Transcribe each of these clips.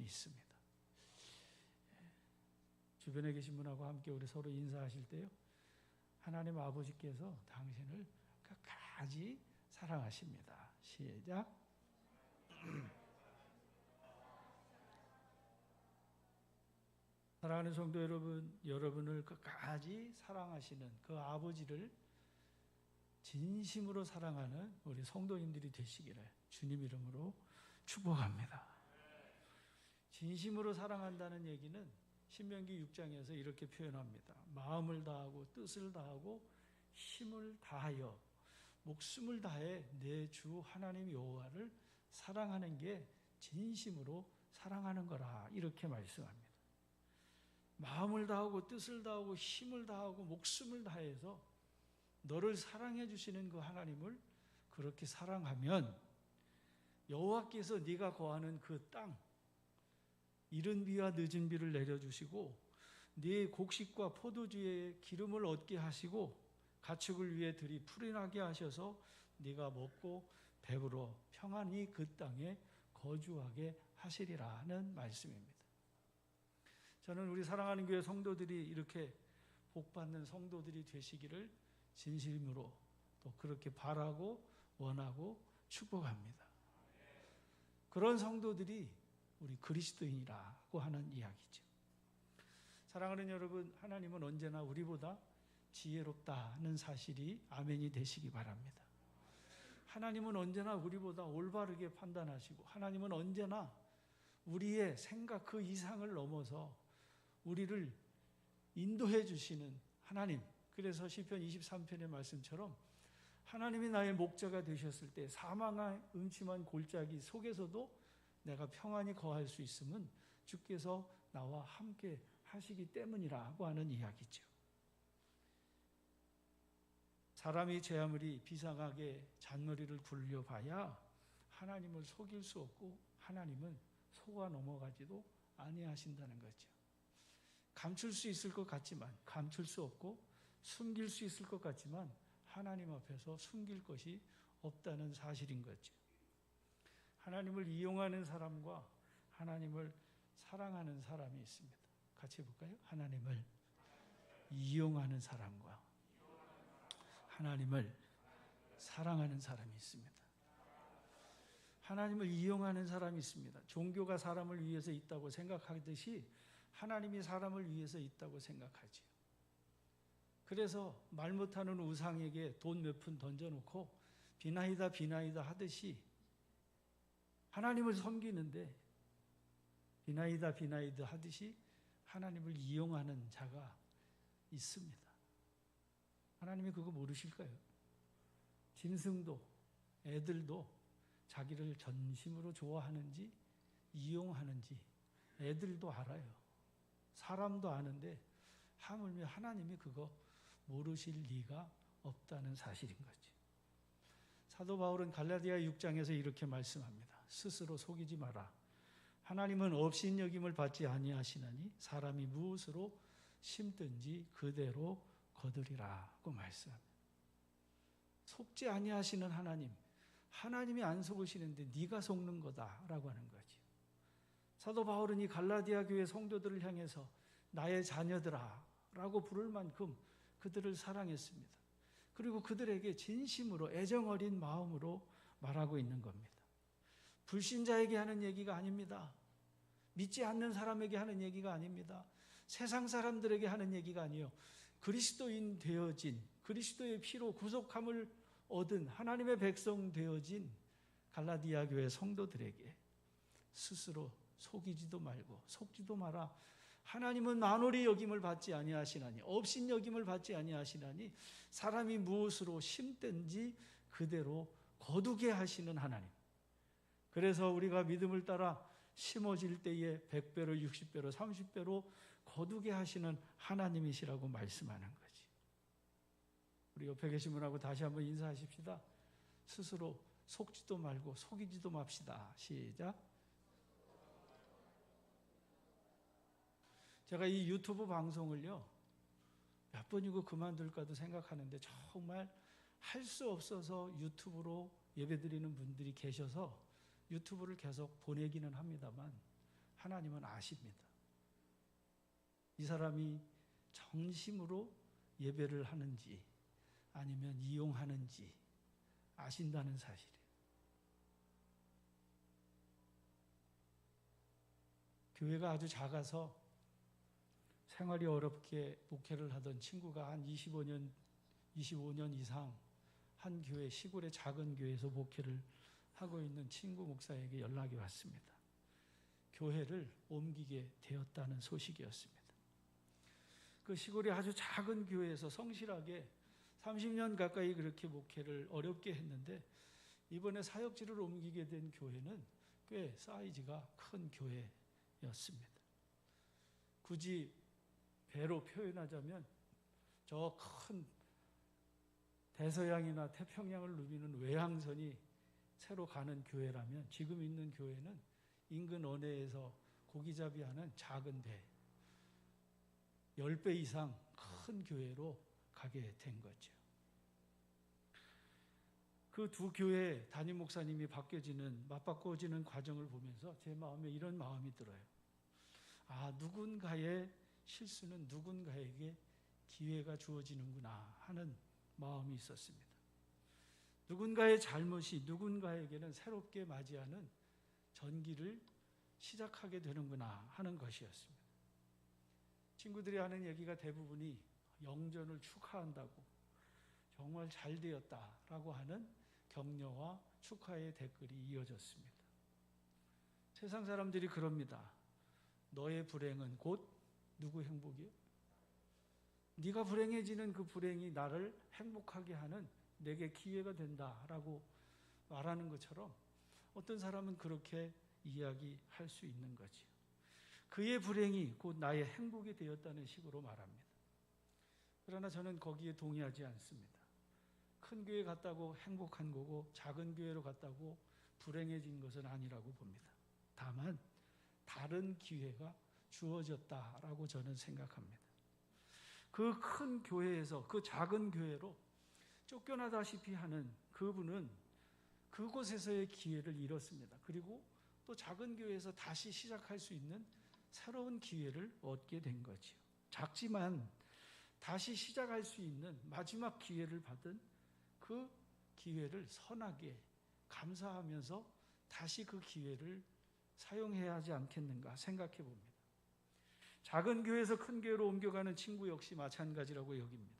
있습니다. 주변에 계신 분하고 함께 우리 서로 인사하실 때요, 하나님 아버지께서 당신을 끝까지 사랑하십니다. 시작. 사랑하는 성도 여러분, 여러분을 끝까지 사랑하시는 그 아버지를 진심으로 사랑하는 우리 성도님들이 되시기를 주님 이름으로 축복합니다. 진심으로 사랑한다는 얘기는 신명기 6장에서 이렇게 표현합니다. 마음을 다하고 뜻을 다하고 힘을 다하여 목숨을 다해 내 주 하나님 여호와를 사랑하는 게 진심으로 사랑하는 거라, 이렇게 말씀합니다. 마음을 다하고 뜻을 다하고 힘을 다하고 목숨을 다해서 너를 사랑해 주시는 그 하나님을 그렇게 사랑하면 여호와께서 네가 거하는 그 땅, 이른 비와 늦은 비를 내려주시고 네 곡식과 포도주에 기름을 얻게 하시고 가축을 위해 들이 풀이 나게 하셔서 네가 먹고 배부러 평안히 그 땅에 거주하게 하시리라는 말씀입니다. 저는 우리 사랑하는 교회 성도들이 이렇게 복받는 성도들이 되시기를 진심으로 또 그렇게 바라고 원하고 축복합니다. 그런 성도들이 우리 그리스도인이라고 하는 이야기죠. 사랑하는 여러분, 하나님은 언제나 우리보다 지혜롭다는 사실이 아멘이 되시기 바랍니다. 하나님은 언제나 우리보다 올바르게 판단하시고, 하나님은 언제나 우리의 생각 그 이상을 넘어서 우리를 인도해 주시는 하나님. 그래서 시편 23편의 말씀처럼 하나님이 나의 목자가 되셨을 때 사망의 음침한 골짜기 속에서도 내가 평안히 거할 수 있음은 주께서 나와 함께 하시기 때문이라고 하는 이야기죠. 사람이 제 아무리 비상하게 잔머리를 굴려봐야 하나님을 속일 수 없고 하나님은 속아 넘어가지도 아니하신다는 거죠. 감출 수 있을 것 같지만 감출 수 없고 숨길 수 있을 것 같지만 하나님 앞에서 숨길 것이 없다는 사실인 거죠. 하나님을 이용하는 사람과 하나님을 사랑하는 사람이 있습니다. 같이 해볼까요? 하나님을 이용하는 사람과 하나님을 사랑하는 사람이 있습니다. 하나님을 이용하는 사람이 있습니다. 종교가 사람을 위해서 있다고 생각하듯이 하나님이 사람을 위해서 있다고 생각하지요. 그래서 말 못하는 우상에게 돈 몇 푼 던져놓고 비나이다 비나이다 하듯이 하나님을 섬기는데 비나이다 비나이다 하듯이 하나님을 이용하는 자가 있습니다. 하나님이 그거 모르실까요? 짐승도 애들도 자기를 전심으로 좋아하는지 이용하는지 애들도 알아요. 사람도 아는데 하물며 하나님이 그거 모르실 리가 없다는 사실인 거죠. 사도 바울은 갈라디아 6장에서 이렇게 말씀합니다. 스스로 속이지 마라. 하나님은 업신여김을 받지 아니하시나니 사람이 무엇으로 심든지 그대로 거두리라고 말씀합니다. 속지 아니하시는 하나님, 하나님이 안 속으시는데 네가 속는 거다라고 하는 거죠. 사도 바울은 이 갈라디아 교회 성도들을 향해서 나의 자녀들아 라고 부를 만큼 그들을 사랑했습니다. 그리고 그들에게 진심으로 애정어린 마음으로 말하고 있는 겁니다. 불신자에게 하는 얘기가 아닙니다. 믿지 않는 사람에게 하는 얘기가 아닙니다. 세상 사람들에게 하는 얘기가 아니에요. 그리스도인 되어진, 그리스도의 피로 구속함을 얻은 하나님의 백성 되어진 갈라디아 교회 성도들에게 스스로 속이지도 말고 속지도 마라. 하나님은 만홀히 여김을 받지 아니하시나니 업신 여김을 받지 아니하시나니 사람이 무엇으로 심든지 그대로 거두게 하시는 하나님. 그래서 우리가 믿음을 따라 심어질 때에 100배로 60배로 30배로 거두게 하시는 하나님이시라고 말씀하는 거지. 우리 옆에 계신 분하고 다시 한번 인사하십시다. 스스로 속지도 말고 속이지도 맙시다. 시작. 제가 이 유튜브 방송을요 몇 번이고 그만둘까도 생각하는데 정말 할 수 없어서 유튜브로 예배드리는 분들이 계셔서 유튜브를 계속 보내기는 합니다만 하나님은 아십니다. 이 사람이 정심으로 예배를 하는지 아니면 이용하는지 아신다는 사실이에요. 교회가 아주 작아서 생활이 어렵게 목회를 하던 친구가 한 25년 이상 한 교회, 시골의 작은 교회에서 목회를 하고 있는 친구 목사에게 연락이 왔습니다. 교회를 옮기게 되었다는 소식이었습니다. 그 시골의 아주 작은 교회에서 성실하게 30년 가까이 그렇게 목회를 어렵게 했는데 이번에 사역지를 옮기게 된 교회는 꽤 사이즈가 큰 교회였습니다. 굳이 배로 표현하자면 저 큰 대서양이나 태평양을 누비는 외항선이 새로 가는 교회라면 지금 있는 교회는 인근 언해에서 고기잡이하는 작은 배 10배 이상 큰 교회로 가게 된 거죠. 그 두 교회 담임 목사님이 맞바꿔지는 과정을 보면서 제 마음에 이런 마음이 들어요. 아, 누군가의 실수는 누군가에게 기회가 주어지는구나 하는 마음이 있었습니다. 누군가의 잘못이 누군가에게는 새롭게 맞이하는 전기를 시작하게 되는구나 하는 것이었습니다. 친구들이 하는 얘기가 대부분이 영전을 축하한다고 정말 잘 되었다라고 하는 격려와 축하의 댓글이 이어졌습니다. 세상 사람들이 그럽니다. 너의 불행은 곧 누구 행복이요? 네가 불행해지는 그 불행이 나를 행복하게 하는 내게 기회가 된다라고 말하는 것처럼 어떤 사람은 그렇게 이야기할 수 있는 거지요. 그의 불행이 곧 나의 행복이 되었다는 식으로 말합니다. 그러나 저는 거기에 동의하지 않습니다. 큰 교회 갔다고 행복한 거고 작은 교회로 갔다고 불행해진 것은 아니라고 봅니다. 다만 다른 기회가 주어졌다라고 저는 생각합니다. 그 큰 교회에서 그 작은 교회로 쫓겨나다시피 하는 그분은 그곳에서의 기회를 잃었습니다. 그리고 또 작은 교회에서 다시 시작할 수 있는 새로운 기회를 얻게 된 거지요. 작지만 다시 시작할 수 있는 마지막 기회를 받은 그 기회를 선하게 감사하면서 다시 그 기회를 사용해야 하지 않겠는가 생각해 봅니다. 작은 교회에서 큰 교회로 옮겨가는 친구 역시 마찬가지라고 여깁니다.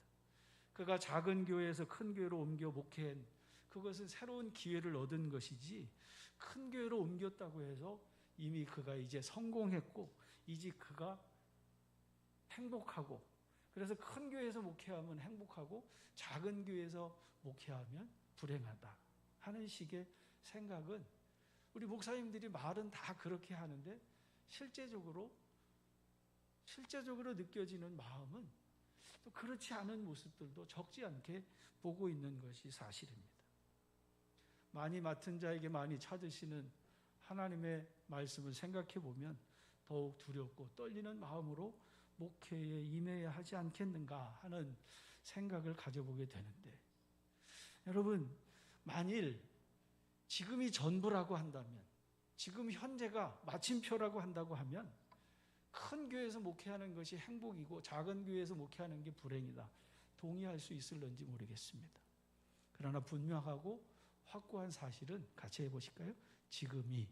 그가 작은 교회에서 큰 교회로 옮겨 목회한 그것은 새로운 기회를 얻은 것이지 큰 교회로 옮겼다고 해서 이미 그가 이제 성공했고 이제 그가 행복하고 그래서 큰 교회에서 목회하면 행복하고 작은 교회에서 목회하면 불행하다 하는 식의 생각은 우리 목사님들이 말은 다 그렇게 하는데 실제적으로 느껴지는 마음은 또 그렇지 않은 모습들도 적지 않게 보고 있는 것이 사실입니다. 많이 맡은 자에게 많이 찾으시는 하나님의 말씀을 생각해 보면 더욱 두렵고 떨리는 마음으로 목회에 임해야 하지 않겠는가 하는 생각을 가져보게 되는데 여러분 만일 지금이 전부라고 한다면 지금 현재가 마침표라고 한다고 하면 큰 교회에서 목회하는 것이 행복이고 작은 교회에서 목회하는 게 불행이다. 동의할 수 있을런지 모르겠습니다. 그러나 분명하고 확고한 사실은 같이 해보실까요? 지금이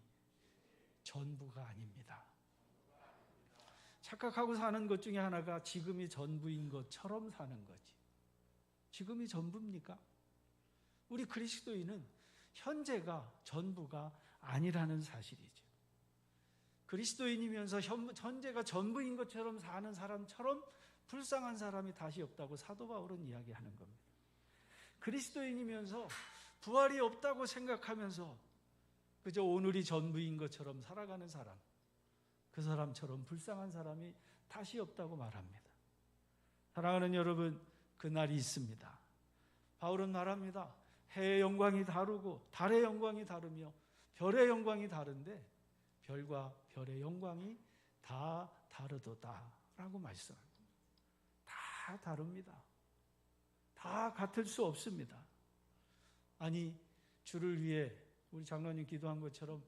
전부가 아닙니다. 착각하고 사는 것 중에 하나가 지금이 전부인 것처럼 사는 거지. 지금이 전부입니까? 우리 그리스도인은 현재가 전부가 아니라는 사실이죠. 그리스도인이면서 현재가 전부인 것처럼 사는 사람처럼 불쌍한 사람이 다시 없다고 사도 바울은 이야기하는 겁니다. 그리스도인이면서 부활이 없다고 생각하면서 그저 오늘이 전부인 것처럼 살아가는 사람, 그 사람처럼 불쌍한 사람이 다시 없다고 말합니다. 사랑하는 여러분, 그날이 있습니다. 바울은 말합니다. 해의 영광이 다르고 달의 영광이 다르며 별의 영광이 다른데 별과 별의 영광이 다 다르도다 라고 말씀합니다. 다 다릅니다. 다 같을 수 없습니다. 아니 주를 위해 우리 장로님 기도한 것처럼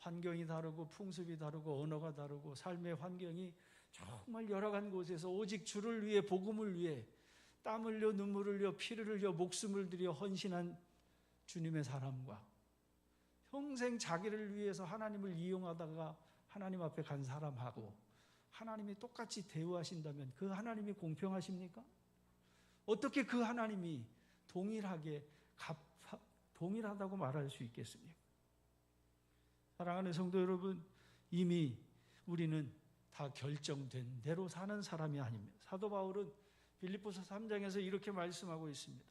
환경이 다르고 풍습이 다르고 언어가 다르고 삶의 환경이 정말 열악한 곳에서 오직 주를 위해, 복음을 위해 땀 흘려 눈물을 흘려 피를 흘려 목숨을 들여 헌신한 주님의 사람과 평생 자기를 위해서 하나님을 이용하다가 하나님 앞에 간 사람하고 하나님이 똑같이 대우하신다면 그 하나님이 공평하십니까? 어떻게 그 하나님이 동일하다고 말할 수 있겠습니까? 사랑하는 성도 여러분, 이미 우리는 다 결정된 대로 사는 사람이 아닙니다. 사도 바울은 빌립보서 3장에서 이렇게 말씀하고 있습니다.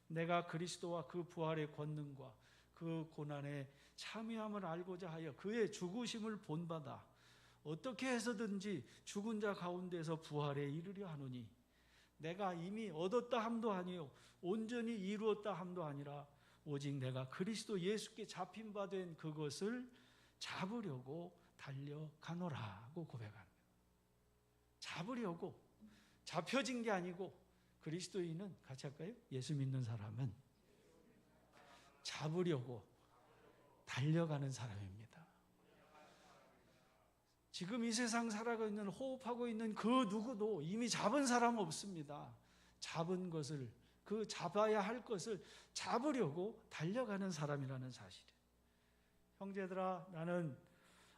내가 그리스도와 그 부활의 권능과 그 고난의 참여함을 알고자 하여 그의 죽으심을 본받아 어떻게 해서든지 죽은 자 가운데서 부활에 이르려 하노니 내가 이미 얻었다 함도 아니요 온전히 이루었다 함도 아니라 오직 내가 그리스도 예수께 잡힌 바 된 그것을 잡으려고 달려가노라고 고백합니다. 잡으려고, 잡혀진 게 아니고, 그리스도인은 같이 할까요? 예수 믿는 사람은 잡으려고 달려가는 사람입니다. 지금 이 세상 살아가고 있는, 호흡하고 있는 그 누구도 이미 잡은 사람 없습니다. 잡은 것을, 그 잡아야 할 것을 잡으려고 달려가는 사람이라는 사실이에요. 형제들아, 나는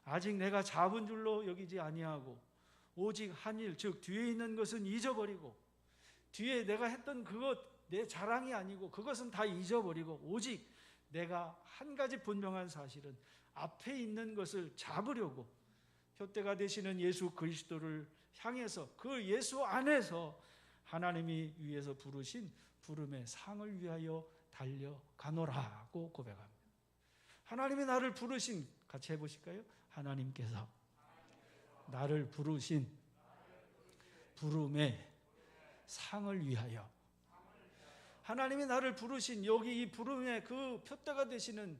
아직 내가 잡은 줄로 여기지 아니하고 오직 한 일, 즉 뒤에 있는 것은 잊어버리고 뒤에 내가 했던 그것 내 자랑이 아니고 그것은 다 잊어버리고 오직 내가 한 가지 분명한 사실은 앞에 있는 것을 잡으려고 표대가 되시는 예수 그리스도를 향해서 그 예수 안에서 하나님이 위에서 부르신 부름의 상을 위하여 달려가노라고 고백합니다. 하나님이 나를 부르신, 같이 해보실까요? 하나님께서 나를 부르신 부름의 상을 위하여, 하나님이 나를 부르신 여기 이 부름의 그 표대가 되시는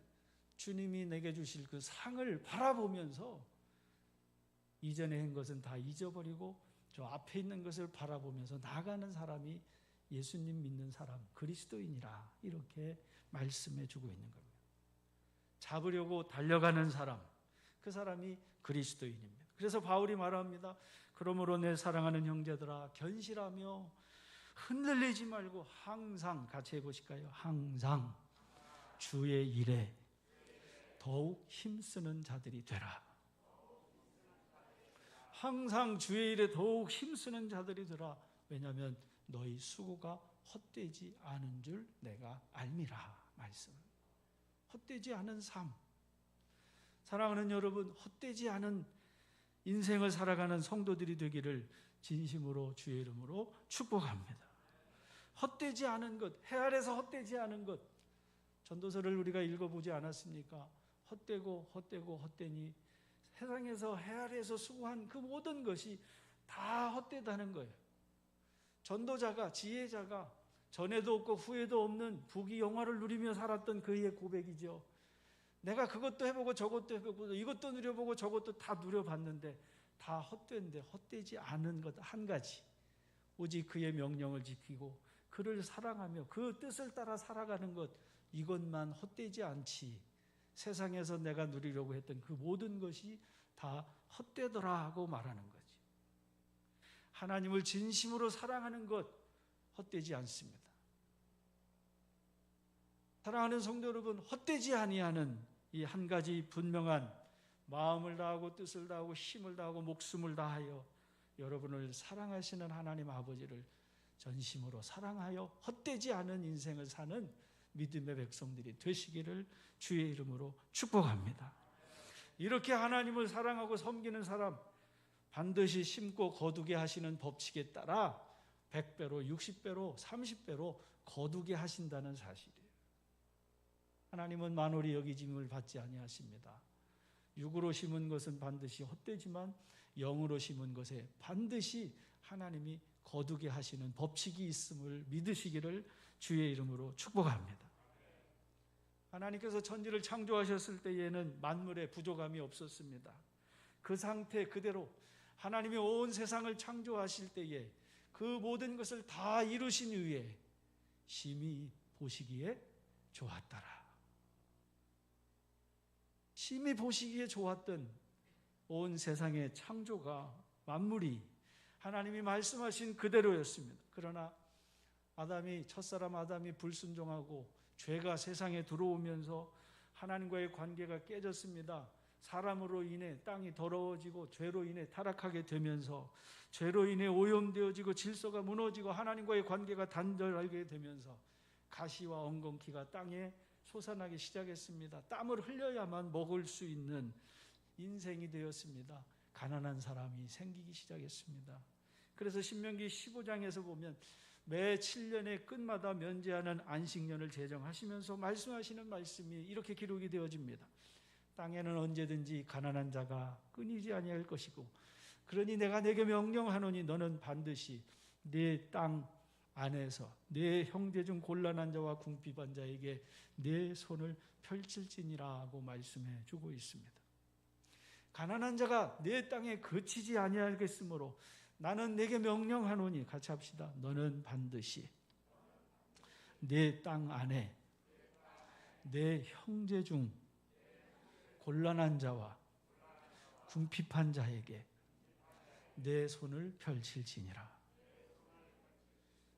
주님이 내게 주실 그 상을 바라보면서 이전에 한 것은 다 잊어버리고 저 앞에 있는 것을 바라보면서 나아가는 사람이 예수님 믿는 사람, 그리스도인이라 이렇게 말씀해 주고 있는 겁니다. 잡으려고 달려가는 사람, 그 사람이 그리스도인입니다. 그래서 바울이 말합니다. 그러므로 내 사랑하는 형제들아 견실하며 흔들리지 말고 항상, 같이 해보실까요? 항상 주의 일에 더욱 힘쓰는 자들이 되라. 항상 주의 일에 더욱 힘쓰는 자들이 되라. 왜냐하면 너희 수고가 헛되지 않은 줄 내가 알미라. 말씀. 헛되지 않은 삶. 사랑하는 여러분, 헛되지 않은 인생을 살아가는 성도들이 되기를 진심으로 주의 이름으로 축복합니다. 헛되지 않은 것, 해 아래서 헛되지 않은 것. 전도서를 우리가 읽어보지 않았습니까? 헛되고 헛되고 헛되니 세상에서 해 아래에서 수고한 그 모든 것이 다 헛되다는 거예요. 전도자가, 지혜자가 전에도 없고 후에도 없는 부귀영화를 누리며 살았던 그의 고백이죠. 내가 그것도 해보고 저것도 해보고 이것도 누려보고 저것도 다 누려봤는데 다 헛된데 헛되지 않은 것 한 가지, 오직 그의 명령을 지키고 그를 사랑하며 그 뜻을 따라 살아가는 것, 이것만 헛되지 않지 세상에서 내가 누리려고 했던 그 모든 것이 다 헛되더라 하고 말하는 거지. 하나님을 진심으로 사랑하는 것 헛되지 않습니다. 사랑하는 성도 여러분, 헛되지 아니하는 이 한 가지 분명한 마음을 다하고 뜻을 다하고 힘을 다하고 목숨을 다하여 여러분을 사랑하시는 하나님 아버지를 전심으로 사랑하여 헛되지 않은 인생을 사는 믿음의 백성들이 되시기를 주의 이름으로 축복합니다. 이렇게 하나님을 사랑하고 섬기는 사람, 반드시 심고 거두게 하시는 법칙에 따라 100배로 60배로 30배로 거두게 하신다는 사실이에요. 하나님은 만홀히 여기짐을 받지 아니하십니다. 육으로 심은 것은 반드시 헛되지만 영으로 심은 것에 반드시 하나님이 거두게 하시는 법칙이 있음을 믿으시기를 주의 이름으로 축복합니다. 하나님께서 천지를 창조하셨을 때에는 만물에 부족함이 없었습니다. 그 상태 그대로 하나님이 온 세상을 창조하실 때에 그 모든 것을 다 이루신 후에 심히 보시기에 좋았더라. 심히 보시기에 좋았던 온 세상의 창조가, 만물이 하나님이 말씀하신 그대로였습니다. 그러나 첫사람 아담이 불순종하고 죄가 세상에 들어오면서 하나님과의 관계가 깨졌습니다. 사람으로 인해 땅이 더러워지고 죄로 인해 타락하게 되면서 죄로 인해 오염되어지고 질서가 무너지고 하나님과의 관계가 단절하게 되면서 가시와 엉겅퀴가 땅에 솟아나기 시작했습니다. 땀을 흘려야만 먹을 수 있는 인생이 되었습니다. 가난한 사람이 생기기 시작했습니다. 그래서 신명기 15장에서 보면 매 7년의 끝마다 면제하는 안식년을 제정하시면서 말씀하시는 말씀이 이렇게 기록이 되어집니다. 땅에는 언제든지 가난한 자가 끊이지 아니할 것이고, 그러니 내가 내게 명령하노니 너는 반드시 네 땅 안에서 네 형제 중 곤란한 자와 궁핍한 자에게 네 손을 펼칠지니라 하고 말씀해 주고 있습니다. 가난한 자가 내 땅에 그치지 아니하겠으므로 나는 내게 명령하노니, 같이 합시다. 너는 반드시 내 땅 안에 내 형제 중 곤란한 자와 궁핍한 자에게 내 손을 펼칠지니라.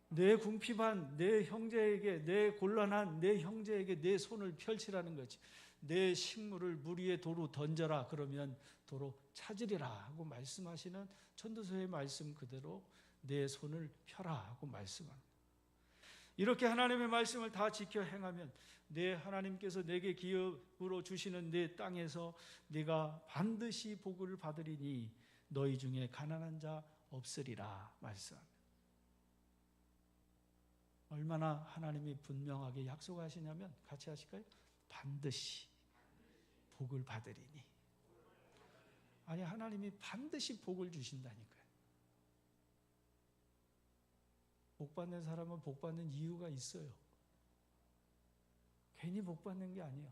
내 궁핍한 내 형제에게, 내 곤란한 내 형제에게 내 손을 펼치라는 거지. 내 식물을 물 위에 도로 던져라, 그러면 도로 찾으리라 하고 말씀하시는 전도서의 말씀 그대로 내 손을 펴라 하고 말씀합니다. 이렇게 하나님의 말씀을 다 지켜 행하면 내 하나님께서 내게 기업으로 주시는 내 땅에서 네가 반드시 복을 받으리니 너희 중에 가난한 자 없으리라 말씀합니다. 얼마나 하나님이 분명하게 약속하시냐면, 같이 하실까요? 반드시 복을 받으리니. 아니, 하나님이 반드시 복을 주신다니까요. 복 받는 사람은 복 받는 이유가 있어요. 괜히 복 받는 게 아니에요.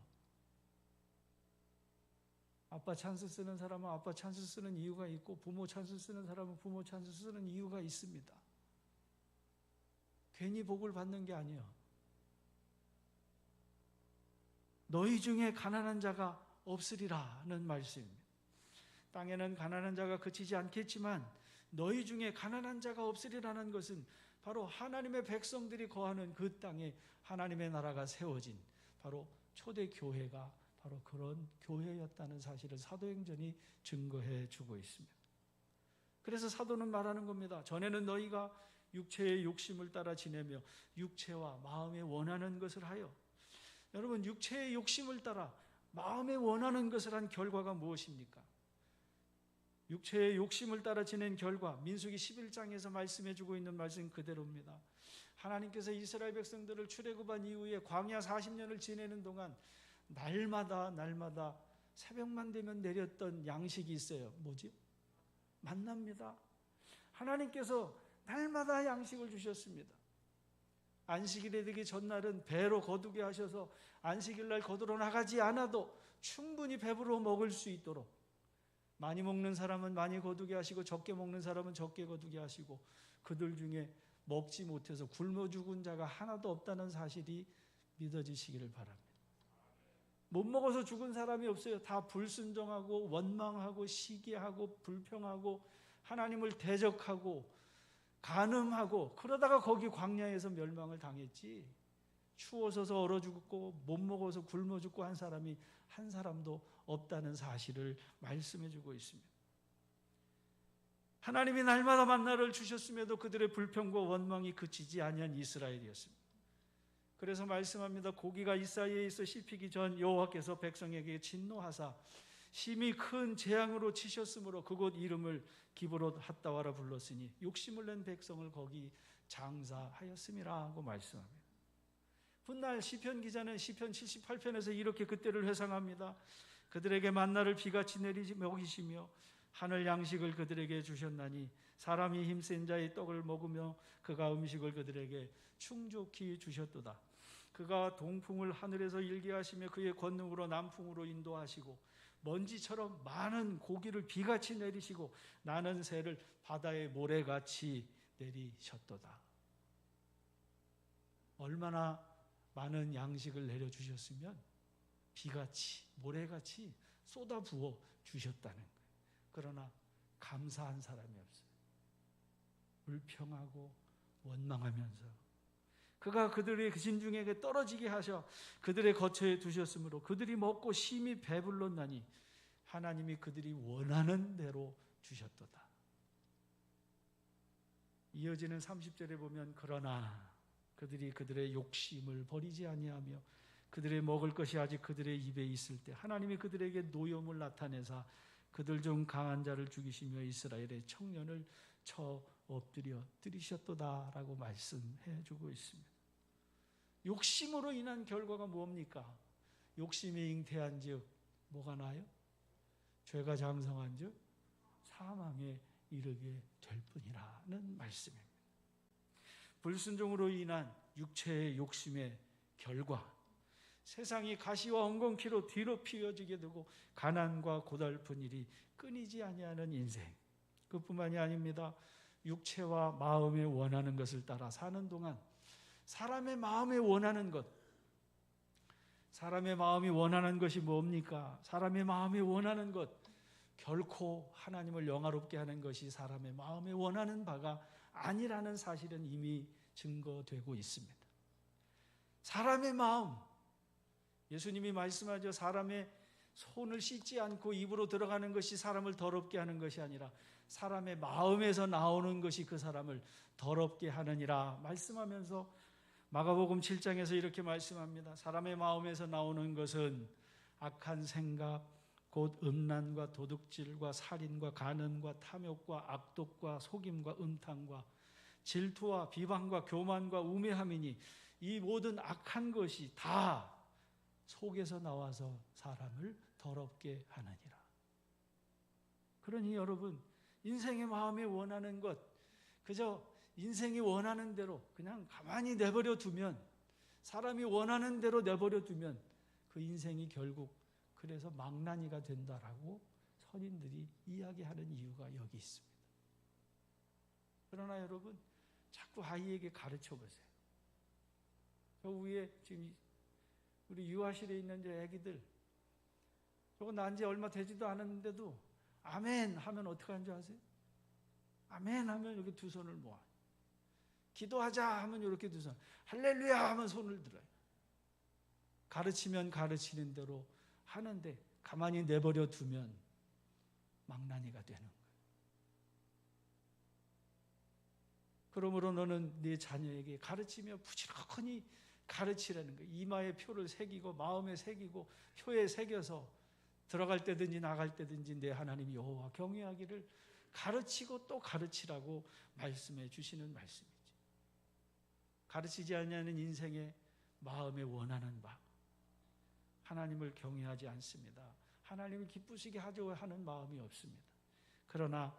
아빠 찬스 쓰는 사람은 아빠 찬스 쓰는 이유가 있고, 부모 찬스 쓰는 사람은 부모 찬스 쓰는 이유가 있습니다. 괜히 복을 받는 게 아니에요. 너희 중에 가난한 자가 없으리라는 말씀입니다. 땅에는 가난한 자가 그치지 않겠지만 너희 중에 가난한 자가 없으리라는 것은 바로 하나님의 백성들이 거하는 그 땅에 하나님의 나라가 세워진 바로 초대 교회가 바로 그런 교회였다는 사실을 사도행전이 증거해 주고 있습니다. 그래서 사도는 말하는 겁니다. 전에는 너희가 육체의 욕심을 따라 지내며 육체와 마음에 원하는 것을 하여. 여러분, 육체의 욕심을 따라 마음에 원하는 것을 한 결과가 무엇입니까? 육체의 욕심을 따라 지낸 결과, 민수기 11장에서 말씀해 주고 있는 말씀 그대로입니다. 하나님께서 이스라엘 백성들을 출애굽한 이후에 광야 40년을 지내는 동안 날마다 새벽만 되면 내렸던 양식이 있어요. 뭐지? 만나입니다. 하나님께서 날마다 양식을 주셨습니다. 안식일에 되기 전날은 배로 거두게 하셔서 안식일날 거두러 나가지 않아도 충분히 배부러 먹을 수 있도록, 많이 먹는 사람은 많이 거두게 하시고 적게 먹는 사람은 적게 거두게 하시고, 그들 중에 먹지 못해서 굶어 죽은 자가 하나도 없다는 사실이 믿어지시기를 바랍니다. 못 먹어서 죽은 사람이 없어요. 다 불순종하고 원망하고 시기하고 불평하고 하나님을 대적하고 간음하고, 그러다가 거기 광야에서 멸망을 당했지, 추워서 얼어 죽고 못 먹어서 굶어 죽고 한 사람이 한 사람도 없다는 사실을 말씀해 주고 있습니다. 하나님이 날마다 만나를 주셨음에도 그들의 불평과 원망이 그치지 아니한 이스라엘이었습니다. 그래서 말씀합니다. 고기가 이 사이에 있어 씹히기 전 여호와께서 백성에게 진노하사 심히 큰 재앙으로 치셨으므로 그곳 이름을 기브롯 핫다와라 불렀으니 욕심을 낸 백성을 거기 장사하였음이라 하고 말씀합니다. 훗날 시편 기자는 시편 78편에서 이렇게 그때를 회상합니다. 그들에게 만나를 비같이 내리지 먹이시며 하늘 양식을 그들에게 주셨나니 사람이 힘센 자의 떡을 먹으며 그가 음식을 그들에게 충족히 주셨도다. 그가 동풍을 하늘에서 일게 하시며 그의 권능으로 남풍으로 인도하시고 먼지처럼 많은 고기를 비같이 내리시고 나는 새를 바다의 모래같이 내리셨도다. 얼마나 많은 양식을 내려주셨으면 비같이 모래같이 쏟아부어 주셨다는 거예요. 그러나 감사한 사람이 없어요. 불평하고 원망하면서 그가 그들의 진중에게 떨어지게 하셔 그들의 거처에 두셨으므로 그들이 먹고 심히 배불렀나니 하나님이 그들이 원하는 대로 주셨도다. 이어지는 30절에 보면 그러나 그들이 그들의 욕심을 버리지 아니하며 그들의 먹을 것이 아직 그들의 입에 있을 때 하나님이 그들에게 노염을 나타내사 그들 중 강한 자를 죽이시며 이스라엘의 청년을 쳐 엎드려 들이셨도다라고 말씀해 주고 있습니다. 욕심으로 인한 결과가 뭡니까? 욕심이 잉태한 즉 뭐가 나요? 죄가 장성한 즉 사망에 이르게 될 뿐이라는 말씀입니다. 불순종으로 인한 육체의 욕심의 결과 세상이 가시와 엉겅퀴로 뒤로 피어지게 되고 가난과 고달픈 일이 끊이지 아니하는 인생. 그뿐만이 아닙니다. 육체와 마음에 원하는 것을 따라 사는 동안 사람의 마음에 원하는 것, 사람의 마음이 원하는 것이 뭡니까? 사람의 마음에 원하는 것, 결코 하나님을 영화롭게 하는 것이 사람의 마음에 원하는 바가 아니라는 사실은 이미 증거되고 있습니다. 사람의 마음, 예수님이 말씀하죠. 사람의 손을 씻지 않고 입으로 들어가는 것이 사람을 더럽게 하는 것이 아니라 사람의 마음에서 나오는 것이 그 사람을 더럽게 하느니라 말씀하면서 마가복음 7장에서 이렇게 말씀합니다. 사람의 마음에서 나오는 것은 악한 생각, 곧 음란과 도둑질과 살인과 간음과 탐욕과 악독과 속임과 음탕과 질투와 비방과 교만과 우매함이니 이 모든 악한 것이 다 속에서 나와서 사람을 더럽게 하느니라. 그러니 여러분, 인생의 마음에 원하는 것, 그저 인생이 원하는 대로 그냥 가만히 내버려 두면, 사람이 원하는 대로 내버려 두면 그 인생이 결국 그래서 망나니가 된다라고 선인들이 이야기하는 이유가 여기 있습니다. 그러나 여러분, 자꾸 아이에게 가르쳐 보세요. 저 위에 지금 우리 유아실에 있는 저 애기들, 저거 난 지 얼마 되지도 않았는데도 아멘 하면 어떻게 하는 줄 아세요? 아멘 하면 이렇게 두 손을 모아요. 기도하자 하면 이렇게 두 손, 할렐루야 하면 손을 들어요. 가르치면 가르치는 대로 하는데 가만히 내버려 두면 망나니가 되는 거예요. 그러므로 너는 네 자녀에게 가르치며 부지런히 가르치라는 거예요. 이마에 표를 새기고 마음에 새기고 표에 새겨서 들어갈 때든지 나갈 때든지 내 하나님 여호와 경외하기를 가르치고 또 가르치라고 말씀해 주시는 말씀이죠. 가르치지 않냐는 인생의 마음에 원하는 바, 하나님을 경외하지 않습니다. 하나님을 기쁘시게 하려 하는 마음이 없습니다. 그러나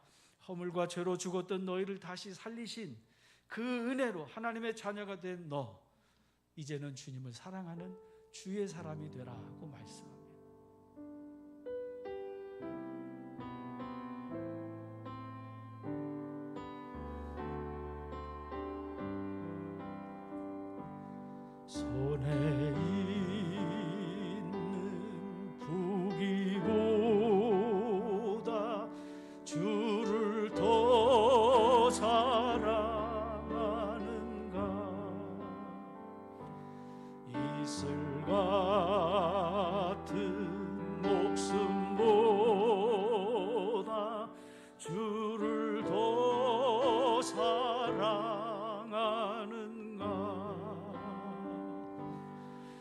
허물과 죄로 죽었던 너희를 다시 살리신 그 은혜로 하나님의 자녀가 된 너, 이제는 주님을 사랑하는 주의 사람이 되라고 말씀합니다. 손에 있는 부귀보다 주를 더 사랑하는가, 이슬 같은 목숨보다 주를 더 사랑하는가,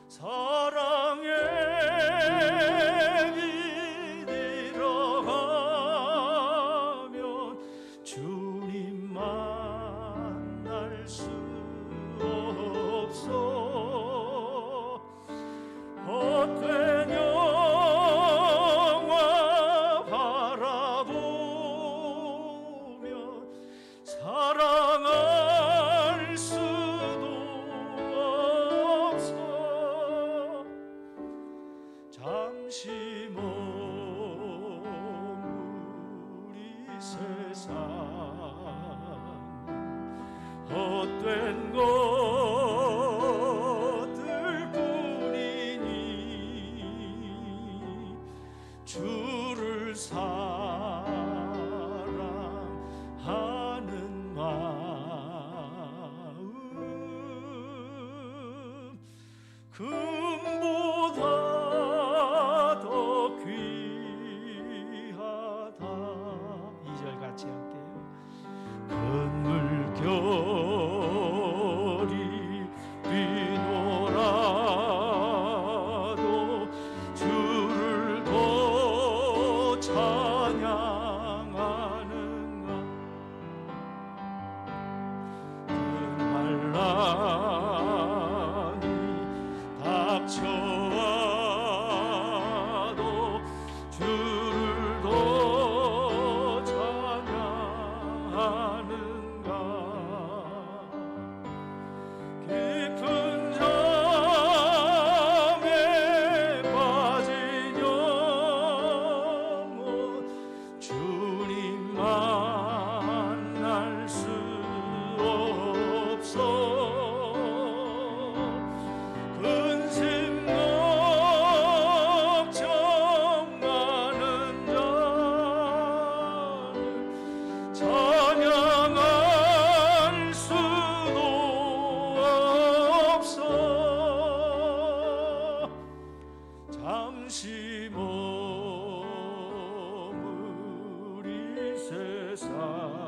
사랑의 길 들어가면 주님 만날 수 없어. 헛된 영화 바라보면 사랑할 수도 없어. 잠시 머무리 세상 헛된 것들 뿐이니 금보다 더 귀하다. 2절 같이 할게요. 큰 물결이 비노라도 주를 더 찬양하는가. 큰 환난이 닥쳐와도 주를 더 찬양하는가. 깊은 잠에 빠진 영혼 주님 만날 수 없어. 근심 걱정 많은 자는 찬양할 수도 없어. 잠시 머무리 세상